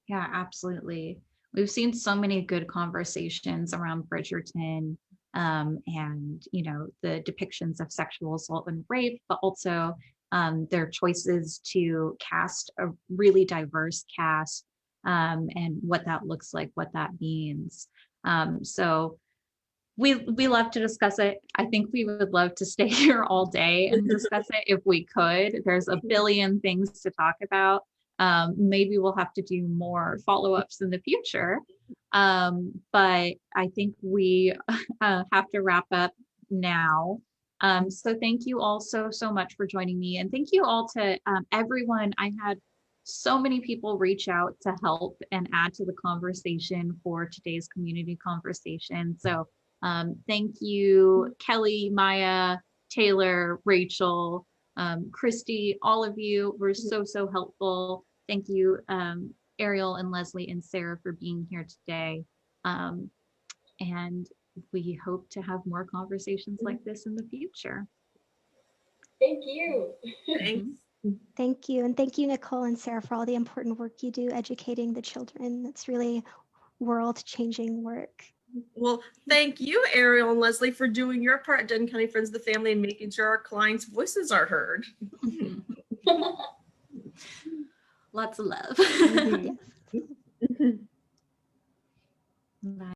Yeah, absolutely. We've seen so many good conversations around Bridgerton, and, you know, the depictions of sexual assault and rape, but also their choices to cast a really diverse cast, and what that looks like, what that means. So we love to discuss it. I think we would love to stay here all day and discuss it if we could. There's a billion things to talk about. Maybe we'll have to do more follow-ups in the future. But I think we have to wrap up now. So thank you all so much for joining me. And thank you all to everyone. I had so many people reach out to help and add to the conversation for today's community conversation. So thank you, Kelly, Maya, Taylor, Rachel, Christy, all of you were so helpful. Thank you, Ariel and Leslie and Sarah, for being here today. And we hope to have more conversations like this in the future. Thank you. Thanks. Thank you. And thank you, Nicole and Sarah, for all the important work you do educating the children. That's really world-changing work. Well, thank you, Ariel and Leslie, for doing your part at Denton County Friends of the Family and making sure our clients' voices are heard. Lots of love. Yes.